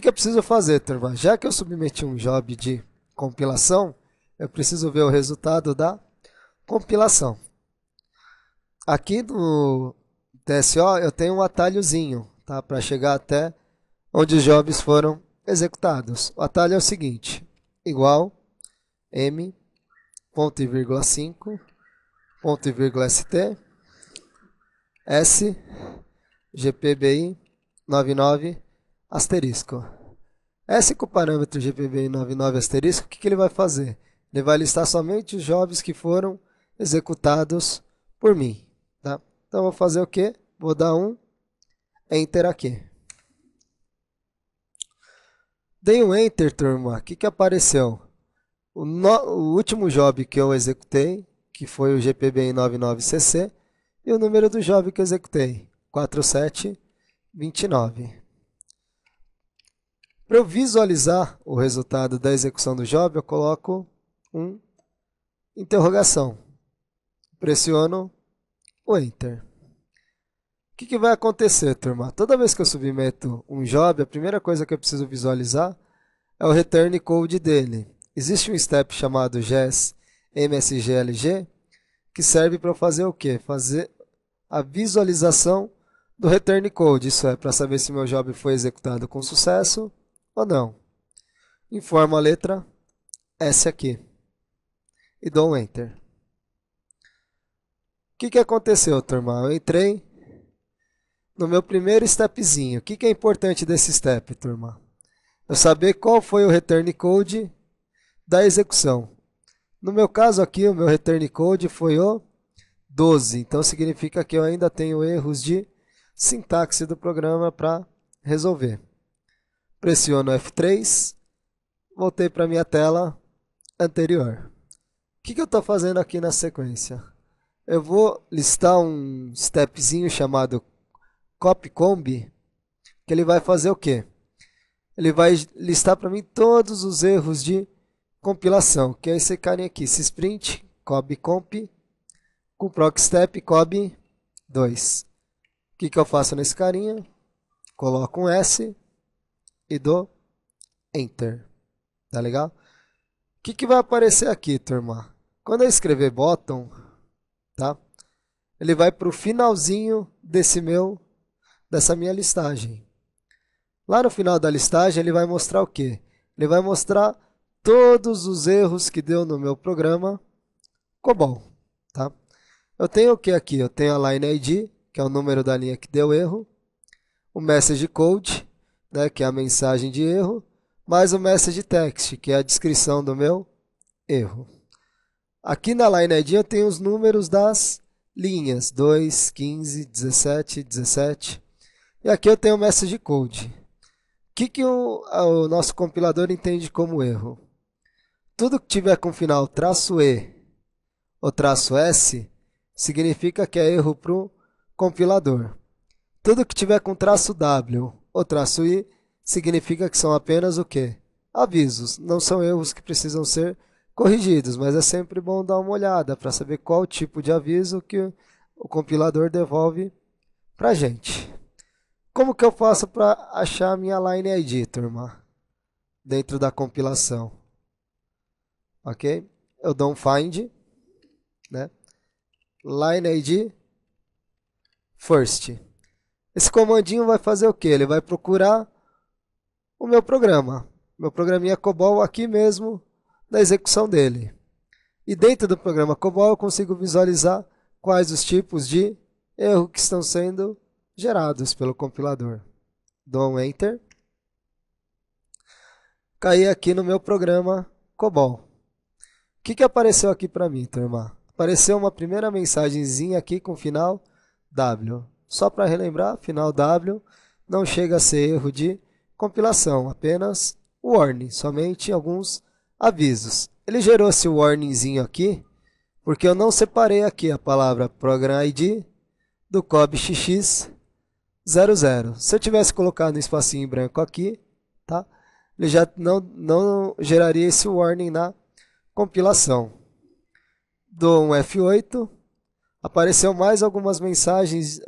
que eu preciso fazer, turma? Já que eu submeti um job de compilação, eu preciso ver o resultado da compilação. Aqui no TSO eu tenho um atalhozinho, tá? Para chegar até onde os jobs foram executados. O atalho é o seguinte, igual m, ponto e vírgula 5, ponto e vírgula st, s, gpbi 99 asterisco. S com o parâmetro gpbi 99 asterisco, o que ele vai fazer? Ele vai listar somente os jobs que foram executados por mim. Tá? Então eu vou fazer o quê? Vou dar um Enter aqui. Dei um Enter, turma. O que apareceu? O último job que eu executei, que foi o GPBI 99cc, e o número do job que eu executei, 4729. Para eu visualizar o resultado da execução do job, eu coloco um interrogação. Pressiono o Enter. O que vai acontecer, turma? Toda vez que eu submeto um job, a primeira coisa que eu preciso visualizar é o return code dele. Existe um step chamado GES MSGLG que serve para fazer o quê? Fazer a visualização do return code. Isso é, para saber se meu job foi executado com sucesso ou não. Informo a letra S aqui e dou um Enter. O que aconteceu, turma? Eu entrei no meu primeiro stepzinho. O que é importante desse step, turma? Eu saber qual foi o return code da execução. No meu caso aqui, o meu return code foi o 12. Então significa que eu ainda tenho erros de sintaxe do programa para resolver. Pressiono F3, voltei para a minha tela anterior. O que eu estou fazendo aqui na sequência? Eu vou listar um stepzinho chamado copycomb, que ele vai fazer o quê? Ele vai listar para mim todos os erros de compilação, que é esse carinha aqui, sysprint, copycomp, com procstep, cob 2. O que eu faço nesse carinha? Coloco um S e dou Enter. Tá legal? O que vai aparecer aqui, turma? Quando eu escrever bottom, tá? Ele vai para o finalzinho dessa minha listagem. Lá no final da listagem, ele vai mostrar o quê? Ele vai mostrar todos os erros que deu no meu programa COBOL. Tá? Eu tenho o que aqui? Eu tenho a line ID, que é o número da linha que deu erro, o message code, né, que é a mensagem de erro, mais o message text, que é a descrição do meu erro. Aqui na line ID eu tenho os números das linhas, 2, 15, 17, 17. E aqui eu tenho o message code. O que o nosso compilador entende como erro? Tudo que tiver com final "-e" ou "-s", significa que é erro para o compilador. Tudo que tiver com "-w" ou "-i", significa que são apenas o quê? Avisos. Não são erros que precisam ser corrigidos, mas é sempre bom dar uma olhada para saber qual tipo de aviso que o compilador devolve para a gente. Como que eu faço para achar a minha line ID, turma? Dentro da compilação. Ok? Eu dou um find, né? Line ID first. Esse comandinho vai fazer o quê? Ele vai procurar o meu programa. Meu programinha COBOL aqui mesmo, da execução dele. E dentro do programa COBOL eu consigo visualizar quais os tipos de erro que estão sendo gerados pelo compilador. Dou um Enter. Caí aqui no meu programa COBOL. O que apareceu aqui para mim, turma? Apareceu uma primeira mensagenzinha aqui com final W. Só para relembrar, final W não chega a ser erro de compilação, apenas warning, somente alguns avisos. Ele gerou esse warningzinho aqui, porque eu não separei aqui a palavra program ID do cobxx00. Se eu tivesse colocado um espacinho em branco aqui, tá? Ele já não geraria esse warning na compilação. Dou um F8, apareceu mais algumas mensagens,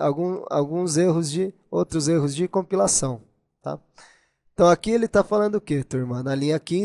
outros erros de compilação. Tá? Então aqui ele está falando o quê, turma? Na linha 15.